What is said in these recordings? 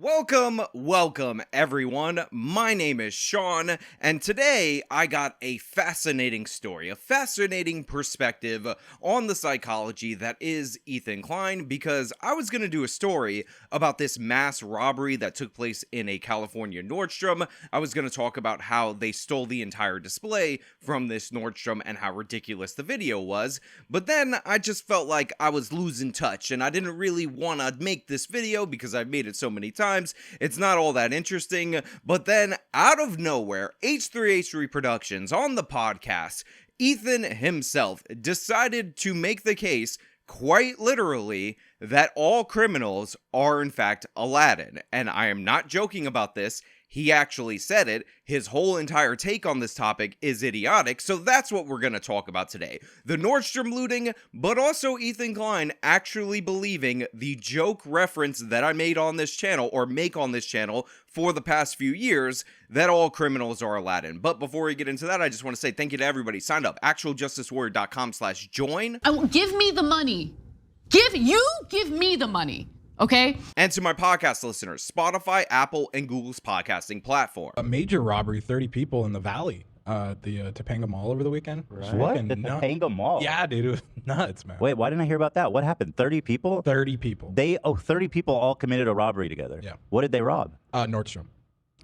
Welcome everyone. My name is Sean, and today I got a fascinating story, a fascinating perspective on the psychology that is Ethan Klein, because I was going to do a story about this mass robbery that took place in a California Nordstrom. I was going to talk about how they stole the entire display from this Nordstrom and how ridiculous the video was, but then I just felt like I was losing touch, and I didn't really want to make this video because I've made it so many times. It's not all that interesting, but then out of nowhere, H3H3 Productions on the podcast, Ethan himself decided to make the case, quite literally, that all criminals are in fact Aladdin. And I am not joking about this. He actually said it. His whole entire take on this topic is idiotic, so that's what we're going to talk about today. The Nordstrom looting, but also Ethan Klein actually believing the joke reference that I made on this channel, or make on this channel, for the past few years, that all criminals are Aladdin. But before we get into that, I just want to say thank you to everybody. Signed up, actualjusticewarrior.com/join. Give me the money. Give me the money. Okay. And to my podcast listeners, Spotify, Apple, and Google's podcasting platform. A major robbery, 30 people in the Valley, the Topanga Mall over the weekend. Right. What? The Topanga Mall? Yeah, dude, it was nuts, man. Wait, why didn't I hear about that? What happened? 30 people? 30 people. 30 people all committed a robbery together. Yeah. What did they rob? Nordstrom.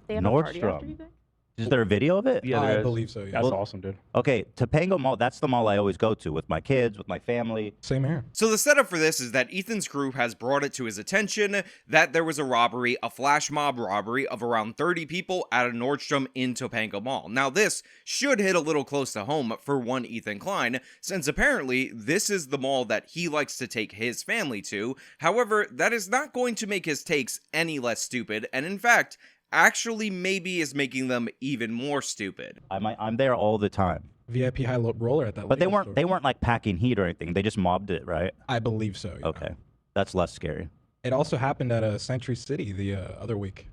They have a party after, you Nordstrom. think? Is there a video of it? Yeah, I believe so, yeah. That's Well, awesome, dude. Okay, Topanga Mall, that's the mall I always go to with my kids, with my family. Same here. So the setup for this is that Ethan's group has brought it to his attention that there was a robbery, a flash mob robbery of around 30 people at a Nordstrom in Topanga Mall. Now this should hit a little close to home for one Ethan Klein, since apparently this is the mall that he likes to take his family to. However, that is not going to make his takes any less stupid, and in fact, actually maybe is making them even more stupid. I'm there all the time. VIP high roller at that. But they Lego store. weren't like packing heat or anything. They just mobbed it, right? I believe so. Yeah. Okay, that's less scary. It also happened at Century City the other week.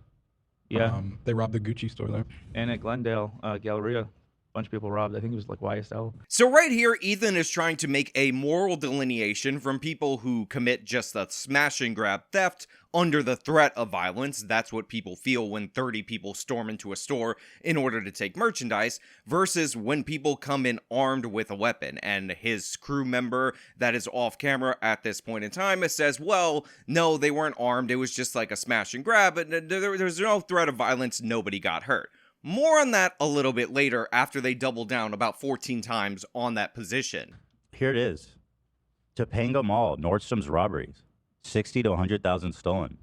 Yeah. They robbed the Gucci store there. And at Glendale Galleria, a bunch of people robbed. I think it was like YSL. So right here, Ethan is trying to make a moral delineation from people who commit just a smash and grab theft under the threat of violence. That's what people feel when 30 people storm into a store in order to take merchandise, versus when people come in armed with a weapon. And his crew member that is off camera at this point in time says, well, no, they weren't armed. It was just like a smash and grab. There's no threat of violence. Nobody got hurt. More on that a little bit later after they double down about 14 times on that position. Here it is. Topanga Mall, Nordstrom's robberies. 60 to 100,000 stolen.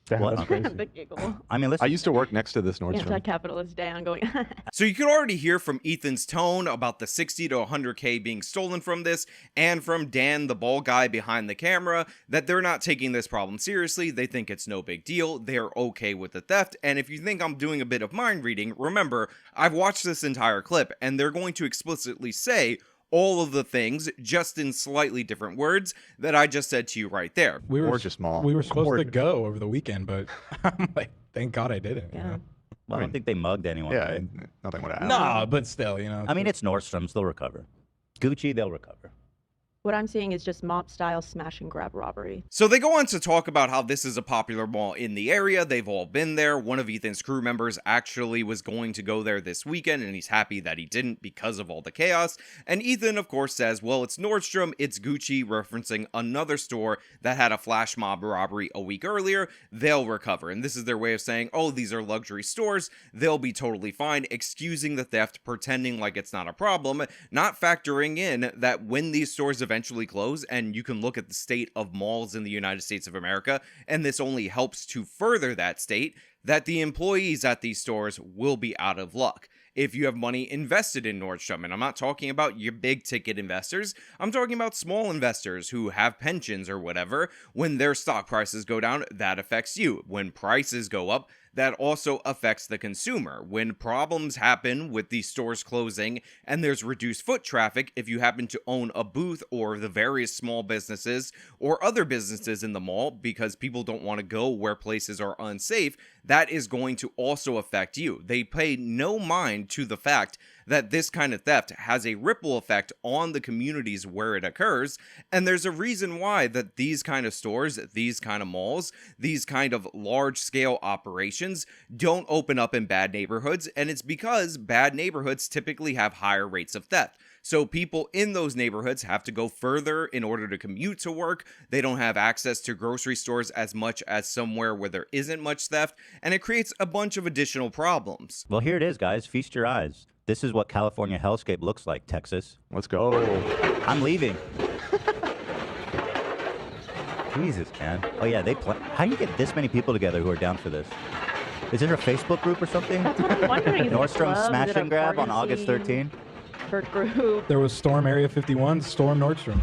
Damn, What? that's crazy. The giggle. I mean, listen. I used to work next to this Nordstrom. Anti-capitalist Dan going. So you could already hear from Ethan's tone about the 60 to 100K being stolen from this, and from Dan, the bald guy behind the camera, that they're not taking this problem seriously. They think it's no big deal. They're okay with the theft. And if you think I'm doing a bit of mind reading, remember, I've watched this entire clip, and they're going to explicitly say all of the things, just in slightly different words, that I just said to you right there. We were Gorgeous mall. We were supposed to Gorgeous. go over the weekend, but I'm like, thank God I didn't. Yeah. You know? Well, I don't think they mugged anyone. Yeah, right? nothing would happen. Nah, but still, you know. I mean, it's Nordstrom's. They'll recover. Gucci, they'll recover. What I'm seeing is just mob-style smash and grab robbery. So they go on to talk about how this is a popular mall in the area. They've all been there. One of Ethan's crew members actually was going to go there this weekend, and he's happy that he didn't because of all the chaos. And Ethan, of course, says, well, it's Nordstrom, it's Gucci, referencing another store that had a flash mob robbery a week earlier. They'll recover. And this is their way of saying, oh, these are luxury stores. They'll be totally fine, excusing the theft, pretending like it's not a problem, not factoring in that when these stores eventually close, and you can look at the state of malls in the United States of America, and this only helps to further that state, that the employees at these stores will be out of luck. If you have money invested in Nordstrom, and I'm not talking about your big ticket investors, I'm talking about small investors who have pensions or whatever, when their stock prices go down, that affects you. When prices go up, that also affects the consumer. When problems happen with these stores closing and there's reduced foot traffic, if you happen to own a booth or the various small businesses or other businesses in the mall because people don't want to go where places are unsafe, that is going to also affect you. They pay no mind to the fact that this kind of theft has a ripple effect on the communities where it occurs, and there's a reason why that these kind of stores, these kind of malls, these kind of large-scale operations don't open up in bad neighborhoods, and it's because bad neighborhoods typically have higher rates of theft. So people in those neighborhoods have to go further in order to commute to work. They don't have access to grocery stores as much as somewhere where there isn't much theft, and it creates a bunch of additional problems. Well, here it is, guys. Feast your eyes. This is what California hellscape looks like, Texas. Let's go. I'm leaving. Jesus, man. Oh, yeah, how do you get this many people together who are down for this? Is there a Facebook group or something? That's what I'm wondering. Is it a Nordstrom club? smash Is it a and grab on party August scene? 13? Group. There was Storm Area 51, Storm Nordstrom.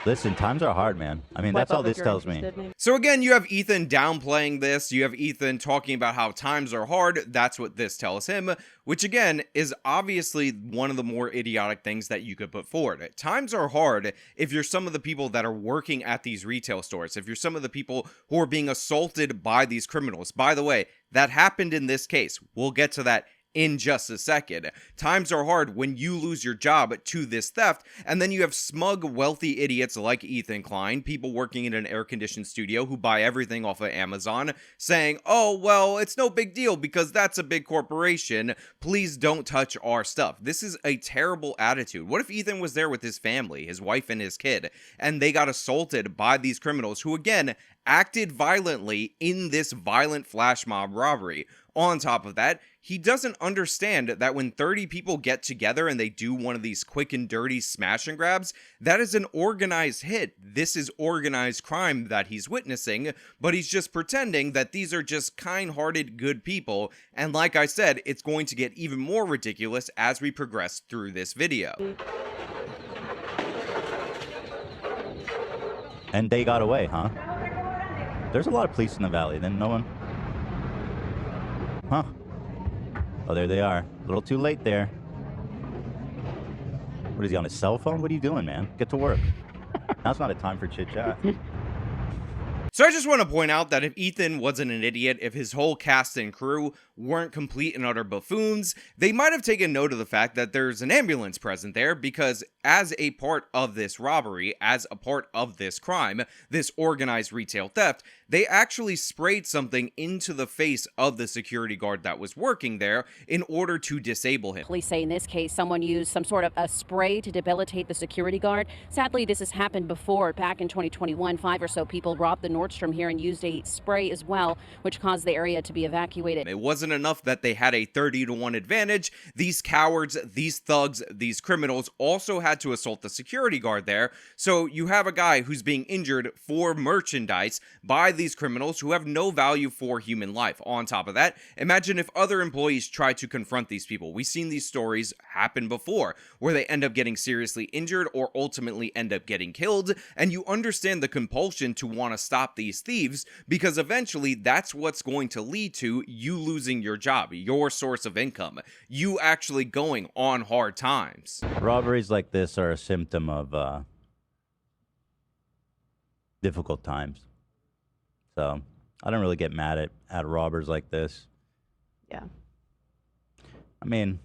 Listen, times are hard, man. I mean, that's all this tells me. So again, you have Ethan downplaying this. You have Ethan talking about how times are hard. That's what this tells him, which again is obviously one of the more idiotic things that you could put forward. Times are hard if you're some of the people that are working at these retail stores, if you're some of the people who are being assaulted by these criminals. By the way, that happened in this case. We'll get to that in just a second. Times are hard when you lose your job to this theft, and then you have smug, wealthy idiots like Ethan Klein, people working in an air-conditioned studio who buy everything off of Amazon, saying, oh, well, it's no big deal because that's a big corporation. Please don't touch our stuff. This is a terrible attitude. What if Ethan was there with his family, his wife and his kid, and they got assaulted by these criminals who, again, acted violently in this violent flash mob robbery? On top of that, he doesn't understand that when 30 people get together and they do one of these quick and dirty smash and grabs, that is an organized hit. This is organized crime that he's witnessing, but he's just pretending that these are just kind-hearted, good people. And like I said, it's going to get even more ridiculous as we progress through this video. And they got away, huh? There's a lot of police in the valley, then no one... Huh. Oh, there they are. A little too late there. What is he, on his cell phone? What are you doing, man? Get to work. Now's not a time for chit-chat. So I just want to point out that if Ethan wasn't an idiot, if his whole cast and crew weren't complete and utter buffoons, they might have taken note of the fact that there's an ambulance present there, because as a part of this robbery, as a part of this crime, this organized retail theft, they actually sprayed something into the face of the security guard that was working there in order to disable him. Police say in this case, someone used some sort of a spray to debilitate the security guard. Sadly, this has happened before. Back in 2021, 5 or so people robbed the Nordstrom here and used a spray as well, which caused the area to be evacuated. It wasn't enough that they had a 30-to-1 advantage. These cowards, these thugs, these criminals also had to assault the security guard there. So you have a guy who's being injured for merchandise by these criminals who have no value for human life. On top of that, imagine if other employees try to confront these people. We've seen these stories happen before, where they end up getting seriously injured or ultimately end up getting killed, and you understand the compulsion to want to stop these thieves, because eventually that's what's going to lead to you losing your job, your source of income, you actually going on hard times. Robberies like this are a symptom of difficult times. So I don't really get mad at robbers like this. Yeah. I mean,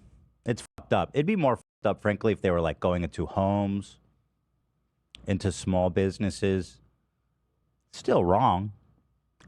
it's fucked up. It'd be more fucked up, frankly, if they were like going into homes, into small businesses. Still wrong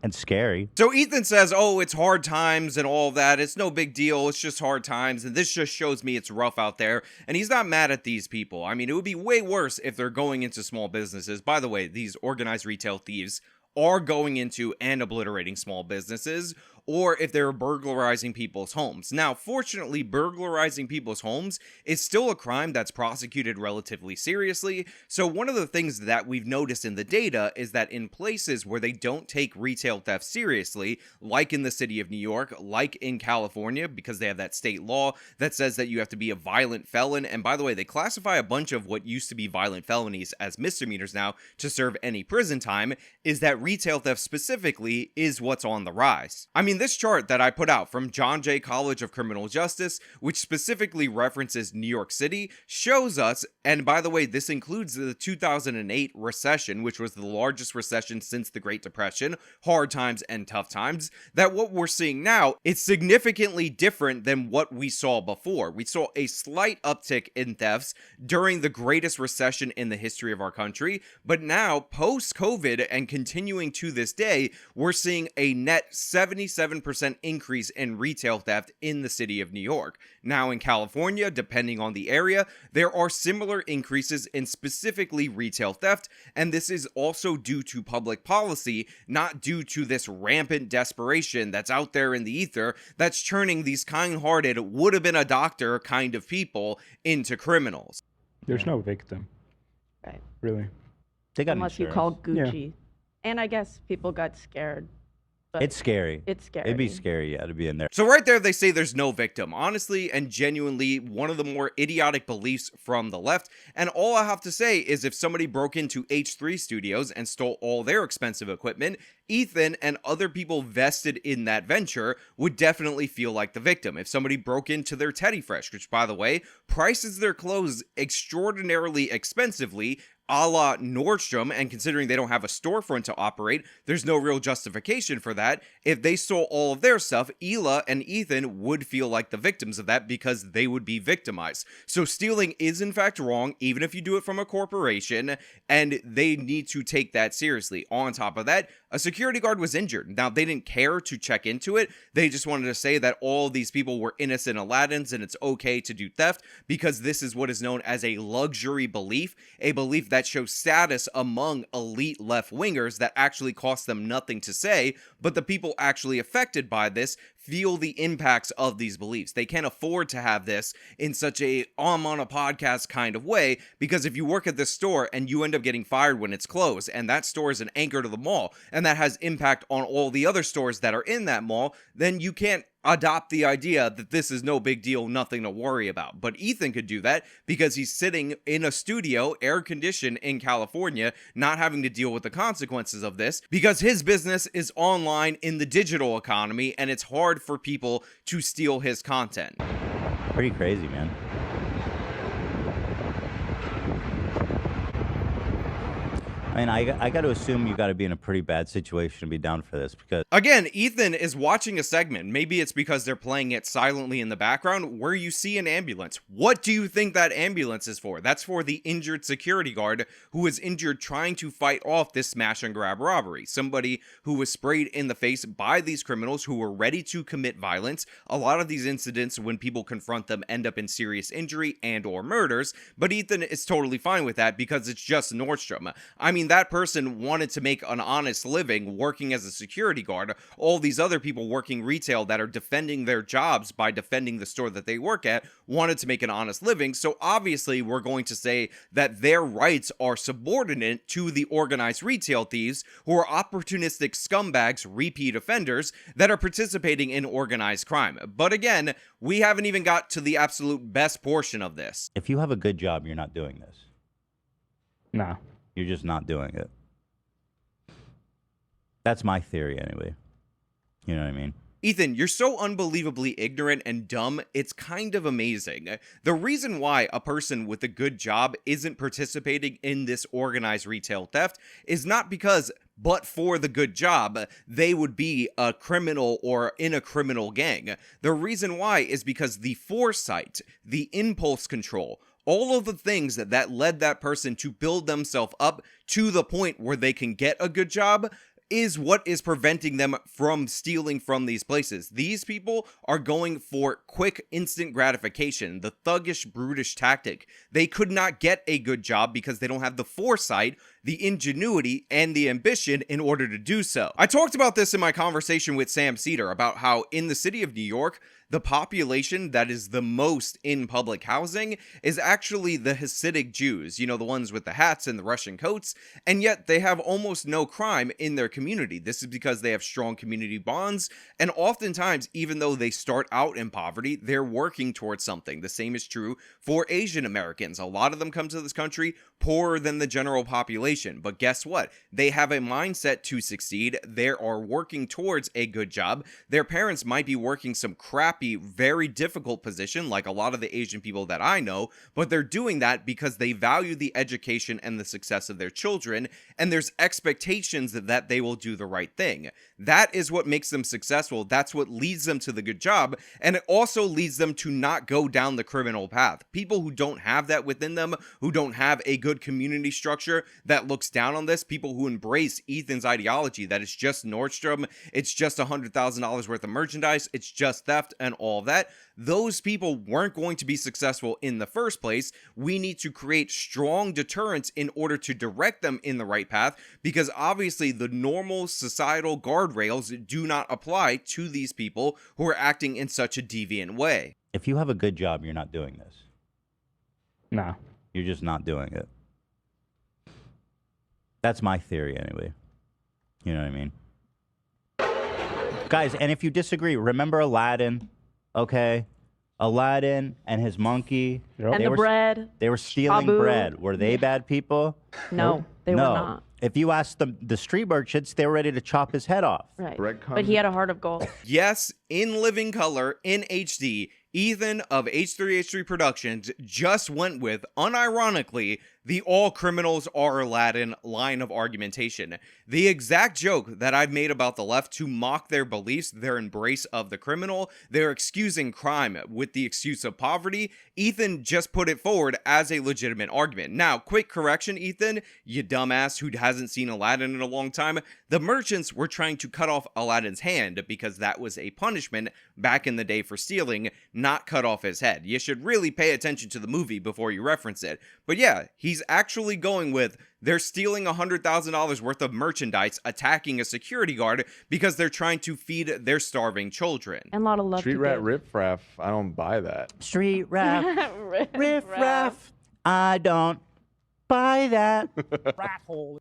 and scary. So Ethan says, oh, it's hard times and all that. It's no big deal. It's just hard times. And this just shows me it's rough out there. And he's not mad at these people. I mean, it would be way worse if they're going into small businesses. By the way, these organized retail thieves are going into and obliterating small businesses, or if they're burglarizing people's homes. Now, fortunately, burglarizing people's homes is still a crime that's prosecuted relatively seriously. So one of the things that we've noticed in the data is that in places where they don't take retail theft seriously, like in the city of New York, like in California, because they have that state law that says that you have to be a violent felon. And by the way, they classify a bunch of what used to be violent felonies as misdemeanors now to serve any prison time, is that retail theft specifically is what's on the rise. I mean, mean, this chart that I put out from John Jay College of Criminal Justice, which specifically references New York City, shows us, and by the way, this includes the 2008 recession, which was the largest recession since the Great Depression, hard times and tough times, that what we're seeing now is significantly different than what we saw before. We saw a slight uptick in thefts during the greatest recession in the history of our country, but now, post-COVID and continuing to this day, we're seeing a net 77% increase in retail theft in the city of New York. Now in California, depending on the area, there are similar increases in specifically retail theft, and this is also due to public policy, not due to this rampant desperation that's out there in the ether that's turning these kind-hearted, would-have-been-a-doctor kind of people into criminals. There's no victim. Right. Really. They got Unless you insurance. call Gucci. And I guess people got scared. But It's scary. It's scary. It'd be scary, yeah, to be in there. So right there, they say there's no victim. Honestly and genuinely, one of the more idiotic beliefs from the left. And all I have to say is if somebody broke into H3 Studios and stole all their expensive equipment, Ethan and other people vested in that venture would definitely feel like the victim. If somebody broke into their Teddy Fresh, which by the way, prices their clothes extraordinarily expensively, a la Nordstrom, and considering they don't have a storefront to operate, there's no real justification for that. If they stole all of their stuff, Hila and Ethan would feel like the victims of that because they would be victimized. So stealing is in fact wrong, even if you do it from a corporation, and they need to take that seriously. On top of that, a security guard was injured. Now, they didn't care to check into it. They just wanted to say that all these people were innocent Aladdins and it's okay to do theft because this is what is known as a luxury belief, a belief that shows status among elite left-wingers that actually costs them nothing to say, but the people actually affected by this feel the impacts of these beliefs. They can't afford to have this in such a I'm on a podcast kind of way, because if you work at this store and you end up getting fired when it's closed, and that store is an anchor to the mall, and that has impact on all the other stores that are in that mall, then you can't adopt the idea that this is no big deal, nothing to worry about. But Ethan could do that because he's sitting in a studio, air-conditioned in California, not having to deal with the consequences of this, because his business is online in the digital economy, and it's hard for people to steal his content. Pretty crazy, man. I mean, I got to assume you got to be in a pretty bad situation to be down for this because... Again, Ethan is watching a segment. Maybe it's because they're playing it silently in the background where you see an ambulance. What do you think that ambulance is for? That's for the injured security guard who was injured trying to fight off this smash and grab robbery. Somebody who was sprayed in the face by these criminals who were ready to commit violence. A lot of these incidents, when people confront them, end up in serious injury and or murders. But Ethan is totally fine with that because it's just Nordstrom. I mean, that person wanted to make an honest living working as a security guard. All these other people working retail that are defending their jobs by defending the store that they work at wanted to make an honest living. So obviously we're going to say that their rights are subordinate to the organized retail thieves who are opportunistic scumbags, repeat offenders that are participating in organized crime. But again, we haven't even got to the absolute best portion of this. If you have a good job, you're not doing this. Nah. You're just not doing it. That's my theory anyway. You know what I mean? Ethan, you're so unbelievably ignorant and dumb, it's kind of amazing. The reason why a person with a good job isn't participating in this organized retail theft is not because, but for the good job, they would be a criminal or in a criminal gang. The reason why is because the foresight, the impulse control, all of the things that led that person to build themselves up to the point where they can get a good job is what is preventing them from stealing from these places. These people are going for quick, instant gratification, the thuggish, brutish tactic. They could not get a good job because they don't have the foresight, the ingenuity, and the ambition in order to do so. I talked about this in my conversation with Sam Cedar about how in the city of New York, the population that is the most in public housing is actually the Hasidic Jews, you know, the ones with the hats and the Russian coats, and yet they have almost no crime in their community. This is because they have strong community bonds, and oftentimes, even though they start out in poverty, they're working towards something. The same is true for Asian Americans. A lot of them come to this country poorer than the general population. situation. But guess what? They have a mindset to succeed. They are working towards a good job. Their parents might be working some crappy, very difficult position, like a lot of the Asian people that I know, but they're doing that because they value the education and the success of their children, and there's expectations that they will do the right thing. That is what makes them successful. That's what leads them to the good job, and it also leads them to not go down the criminal path. People who don't have that within them, who don't have a good community structure that looks down on this, people who embrace Ethan's ideology that it's just Nordstrom, it's just $100,000 worth of merchandise, it's just theft and all that, those people weren't going to be successful in the first place. We need to create strong deterrence in order to direct them in the right path, because obviously the normal societal guardrails do not apply to these people who are acting in such a deviant way. If you have a good job, you're not doing this. Nah. You're just not doing it. That's my theory anyway. You know what I mean? Guys, and if you disagree, remember Aladdin, okay? Aladdin and his monkey. Yep. And the bread. They were stealing Abu. bread. Were they bad people? No, they were No. not. If you ask the street merchants, they were ready to chop his head off. Right. Bread But he had a heart of gold. Yes, in living color, in HD, Ethan of H3H3 Productions just went with, unironically, the all criminals are Aladdin line of argumentation. The exact joke that I've made about the left to mock their beliefs, their embrace of the criminal, their excusing crime with the excuse of poverty, Ethan just put it forward as a legitimate argument. Now, quick correction, Ethan, you dumbass who hasn't seen Aladdin in a long time. The merchants were trying to cut off Aladdin's hand because that was a punishment back in the day for stealing, not cut off his head. You should really pay attention to the movie before you reference it. But yeah, he's actually going with they're stealing $100,000 worth of merchandise, attacking a security guard because they're trying to feed their starving children. And a lot of love Street to rat give. riff raff. I don't buy that. Street rap, riff raff. I don't buy that. Rat hole.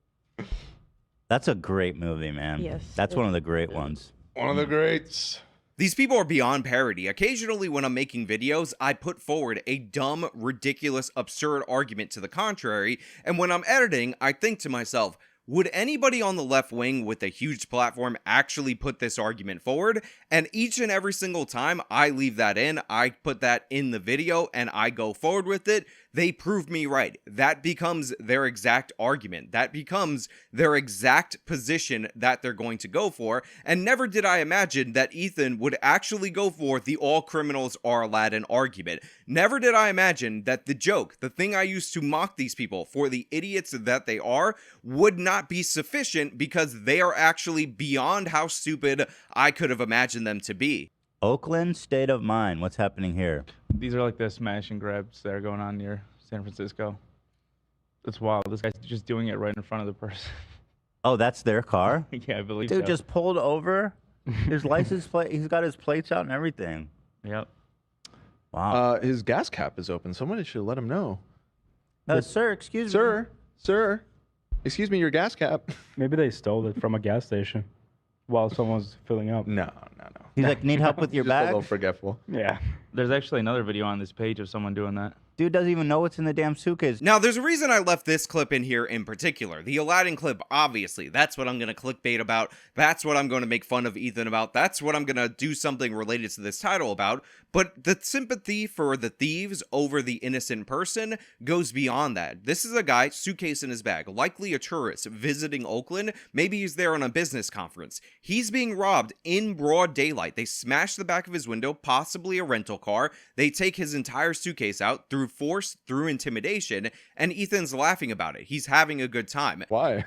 That's a great movie, man. Yes, That's it one of the great ones. One of the greats. These people are beyond parody. Occasionally when I'm making videos, I put forward a dumb, ridiculous, absurd argument to the contrary, and when I'm editing, I think to myself, would anybody on the left wing with a huge platform actually put this argument forward? And each and every single time I leave that in, I put that in the video and I go forward with it, they prove me right. That becomes their exact argument. That becomes their exact position that they're going to go for. And never did I imagine that Ethan would actually go for the all criminals are Aladdin argument. Never did I imagine that the joke, the thing I used to mock these people for the idiots that they are, would not be sufficient because they are actually beyond how stupid I could have imagined them to be. Oakland, state of mind. What's happening here? These are like the smash and grabs that are going on near San Francisco. It's wild. This guy's just doing it right in front of the person. Oh, that's their car? Yeah, I believe Dude so. just pulled over. His license plate, he's got his plates out and everything. Yep. Wow. His gas cap is open. Somebody should let him know. Sir, excuse me. Sir, excuse me, your gas cap. Maybe they stole it from a gas station while someone's filling up. No. He's like, need help with your Just a little bag? forgetful. Yeah. There's actually another video on this page of someone doing that. Dude doesn't even know what's in the damn suitcase. Now, there's a reason I left this clip in here in particular. The Aladdin clip, obviously. That's what I'm going to clickbait about. That's what I'm going to make fun of Ethan about. That's what I'm going to do something related to this title about. But the sympathy for the thieves over the innocent person goes beyond that. This is a guy, suitcase in his bag, likely a tourist visiting Oakland. Maybe he's there on a business conference. He's being robbed in broad daylight. They smash the back of his window, possibly a rental car. They take his entire suitcase out through force, through intimidation, and Ethan's laughing about it. He's having a good time. Why?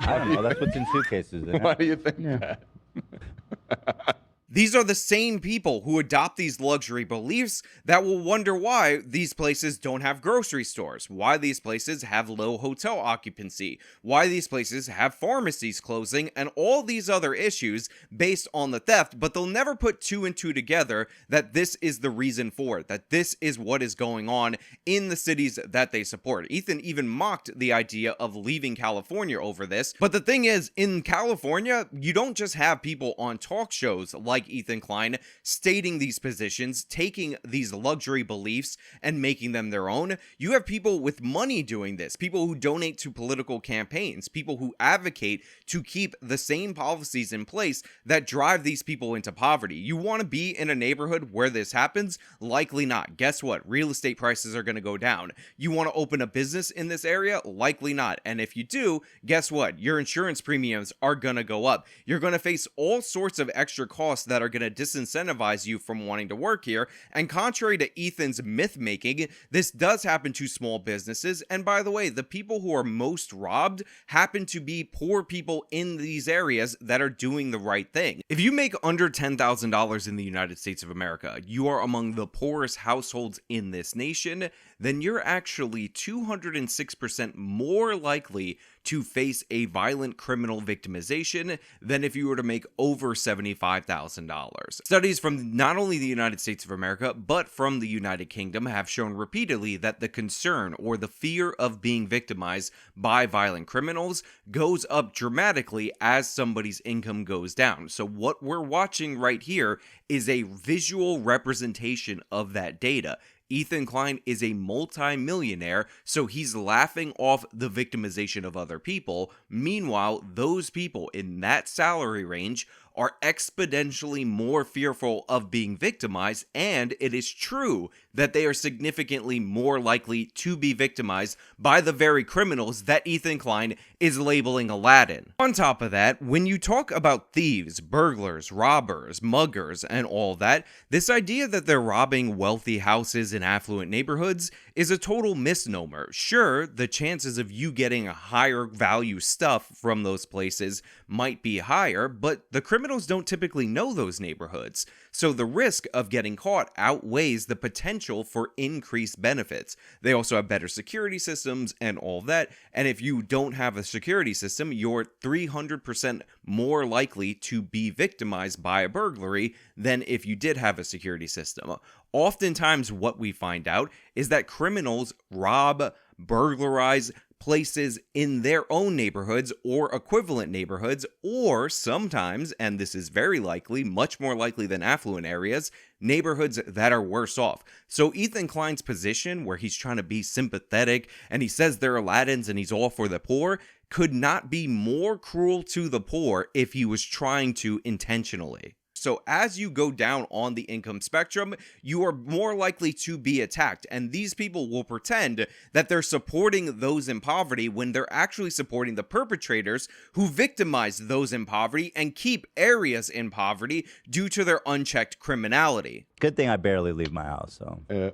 I don't know. That's what's in suitcases. Isn't Why it? do you think that? These are the same people who adopt these luxury beliefs that will wonder why these places don't have grocery stores, why these places have low hotel occupancy, why these places have pharmacies closing, and all these other issues based on the theft, but they'll never put two and two together that this is the reason for it, that this is what is going on in the cities that they support. Ethan even mocked the idea of leaving California over this, but the thing is, in California, you don't just have people on talk shows like like Ethan Klein stating these positions, taking these luxury beliefs and making them their own. You have people with money doing this, people who donate to political campaigns, people who advocate to keep the same policies in place that drive these people into poverty. You want to be in a neighborhood where this happens? Likely not. Guess what? Real estate prices are going to go down. You want to open a business in this area? Likely not. And if you do, guess what? Your insurance premiums are going to go up. You're going to face all sorts of extra costs that are going to disincentivize you from wanting to work here. And contrary to Ethan's myth making, this does happen to small businesses. And by the way, the people who are most robbed happen to be poor people in these areas that are doing the right thing. If you make under $10,000 in the United States of America, you are among the poorest households in this nation, then you're actually 206% more likely to face a violent criminal victimization than if you were to make over $75,000. Studies from not only the United States of America, but from the United Kingdom have shown repeatedly that the concern or the fear of being victimized by violent criminals goes up dramatically as somebody's income goes down. So what we're watching right here is a visual representation of that data. Ethan Klein is a multi-millionaire, so he's laughing off the victimization of other people. Meanwhile, those people in that salary range are exponentially more fearful of being victimized, and it is true that they are significantly more likely to be victimized by the very criminals that Ethan Klein is labeling Aladdin. On top of that, when you talk about thieves, burglars, robbers, muggers, and all that, this idea that they're robbing wealthy houses in affluent neighborhoods is a total misnomer. Sure, the chances of you getting a higher value stuff from those places might be higher, but the criminals don't typically know those neighborhoods, so the risk of getting caught outweighs the potential for increased benefits. They also have better security systems and all that, and if you don't have a security system, you're 300% more likely to be victimized by a burglary than if you did have a security system. Oftentimes what we find out is that criminals rob, burglarize places in their own neighborhoods or equivalent neighborhoods, or sometimes, and this is very likely, much more likely than affluent areas, neighborhoods that are worse off. So Ethan Klein's position, where he's trying to be sympathetic and he says they're Aladdins and he's all for the poor, could not be more cruel to the poor if he was trying to intentionally. So as you go down on the income spectrum, you are more likely to be attacked. And these people will pretend that they're supporting those in poverty when they're actually supporting the perpetrators who victimize those in poverty and keep areas in poverty due to their unchecked criminality. Good thing I barely leave my house, so Yeah.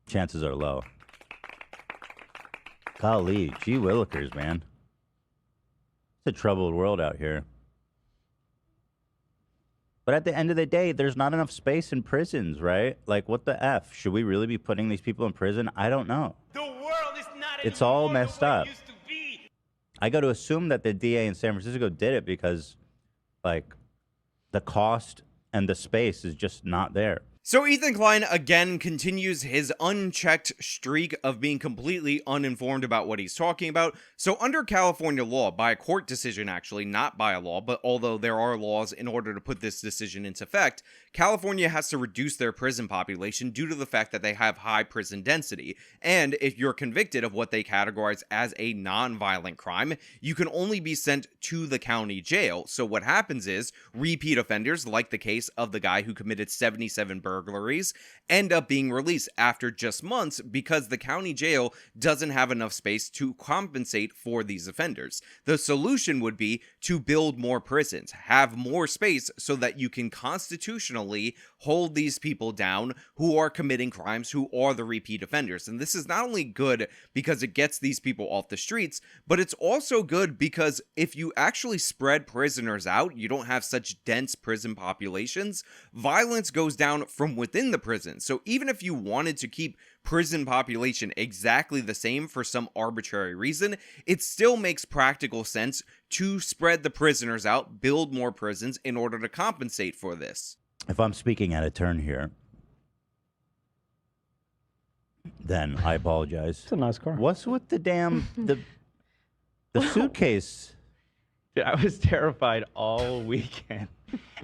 chances are low. Golly, gee willikers, man. It's a troubled world out here. But at the end of the day, there's not enough space in prisons, right? Like, what the F? Should we really be putting these people in prison? I don't know. The world is not It's all messed the way up. it used to be. I got to assume that the DA in San Francisco did it because, like, the cost and the space is just not there. So Ethan Klein again continues his unchecked streak of being completely uninformed about what he's talking about. So under California law, by a court decision actually, not by a law, but although there are laws in order to put this decision into effect, California has to reduce their prison population due to the fact that they have high prison density. And if you're convicted of what they categorize as a non-violent crime, you can only be sent to the county jail. So what happens is repeat offenders, like the case of the guy who committed 77 burglaries, end up being released after just months because the county jail doesn't have enough space to compensate for these offenders. The solution would be to build more prisons, have more space so that you can constitutionally hold these people down who are committing crimes, who are the repeat offenders. And this is not only good because it gets these people off the streets, but it's also good because if you actually spread prisoners out, you don't have such dense prison populations, violence goes down from within the prison. So even if you wanted to keep prison population exactly the same for some arbitrary reason, it still makes practical sense to spread the prisoners out, build more prisons in order to compensate for this. If I'm speaking out of turn here, then I apologize. It's a nice car. What's with the damn the suitcase Dude, I was terrified all weekend.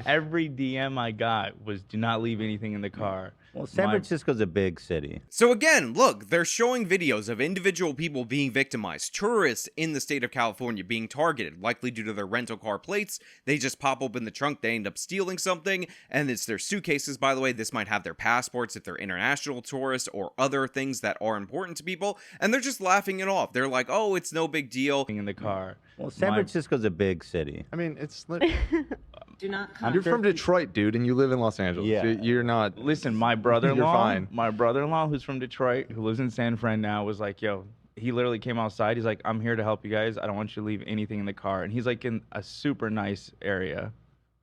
Every DM I got was do not leave anything in the car. Well, San Francisco's a big city. So again, look, they're showing videos of individual people being victimized. Tourists in the state of California being targeted, likely due to their rental car plates. They just pop open the trunk, they end up stealing something, and it's their suitcases, by the way. This might have their passports if they're international tourists or other things that are important to people, and they're just laughing it off. They're like, oh, it's no big deal. In the car. Well, San Francisco's a big city. I mean, it's Do not you're from Detroit, dude, and you live in Los Angeles. Yeah. You're not. Listen, my brother-in-law, You're fine. my brother-in-law who's from Detroit, who lives in San Fran now, was like, yo, he literally came outside. He's like, I'm here to help you guys. I don't want you to leave anything in the car. And he's like in a super nice area.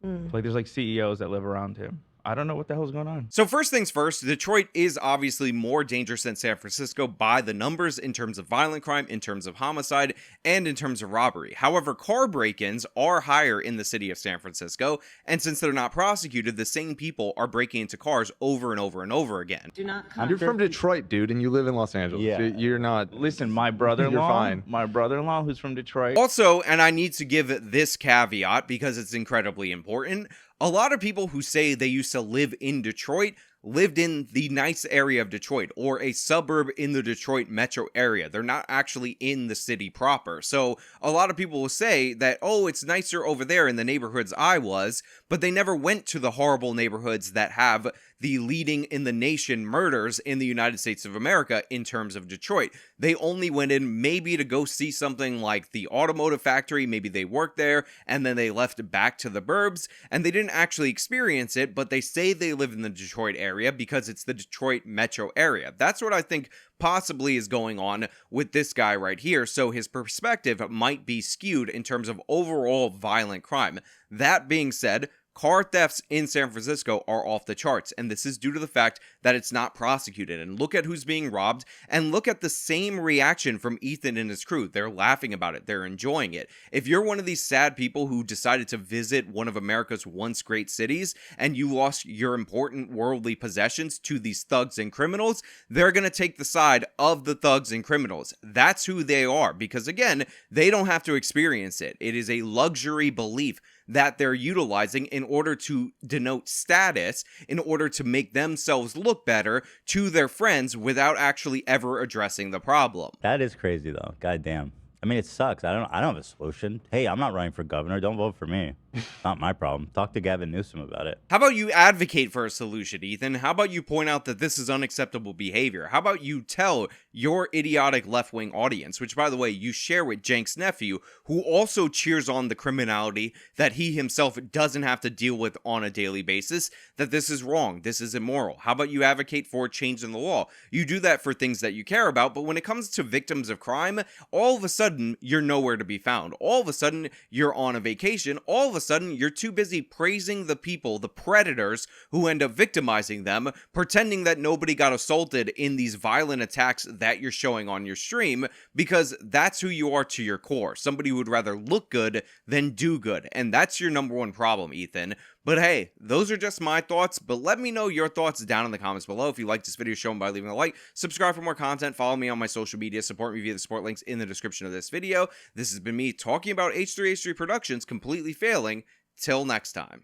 Like there's like CEOs that live around him. I don't know what the hell's going on. So first things first, Detroit is obviously more dangerous than San Francisco by the numbers in terms of violent crime, in terms of homicide, and in terms of robbery. However, car break-ins are higher in the city of San Francisco, and since they're not prosecuted, the same people are breaking into cars over and over and over again. Do not You're from Detroit, dude, and you live in Los Angeles. Yeah. You're not. Listen, my brother-in-law, You're fine. my brother-in-law who's from Detroit. Also, and I need to give this caveat because it's incredibly important, a lot of people who say they used to live in Detroit lived in the nice area of Detroit or a suburb in the Detroit metro area. They're not actually in the city proper. So a lot of people will say that, oh, it's nicer over there in the neighborhoods I was, but they never went to the horrible neighborhoods that have the leading in the nation murders in the United States of America in terms of Detroit. They only went in maybe to go see something like the automotive factory. Maybe they worked there and then they left back to the burbs and they didn't actually experience it, but they say they live in the Detroit area because it's the Detroit metro area. That's what I think possibly is going on with this guy right here. So his perspective might be skewed in terms of overall violent crime. That being said, car thefts in San Francisco are off the charts, and this is due to the fact that it's not prosecuted. And look at who's being robbed, and look at the same reaction from Ethan and his crew. They're laughing about it. They're enjoying it. If you're one of these sad people who decided to visit one of America's once great cities, and you lost your important worldly possessions to these thugs and criminals, they're going to take the side of the thugs and criminals. That's who they are, because again, they don't have to experience it. It is a luxury belief that they're utilizing in order to denote status, in order to make themselves look better to their friends without actually ever addressing the problem. That is crazy, though. God damn. I mean, it sucks. I don't have a solution. Hey, I'm not running for governor. Don't vote for me. Not my problem. Talk to Gavin Newsom about it. How about you advocate for a solution, Ethan? How about you point out that this is unacceptable behavior? How about you tell your idiotic left-wing audience, which, by the way, you share with Jenk's nephew, who also cheers on the criminality that he himself doesn't have to deal with on a daily basis, that this is wrong, this is immoral. How about you advocate for a change in the law? You do that for things that you care about, but when it comes to victims of crime, all of a sudden, you're nowhere to be found. All of a sudden, you're on a vacation. All of a sudden, you're too busy praising the people, the predators, who end up victimizing them, pretending that nobody got assaulted in these violent attacks that you're showing on your stream, because that's who you are to your core. Somebody who would rather look good than do good. And that's your number one problem, Ethan. But hey, those are just my thoughts, but let me know your thoughts down in the comments below. If you like this video, show them by leaving a like, subscribe for more content, follow me on my social media, support me via the support links in the description of this video. This has been me talking about H3H3 Productions completely failing. Till next time.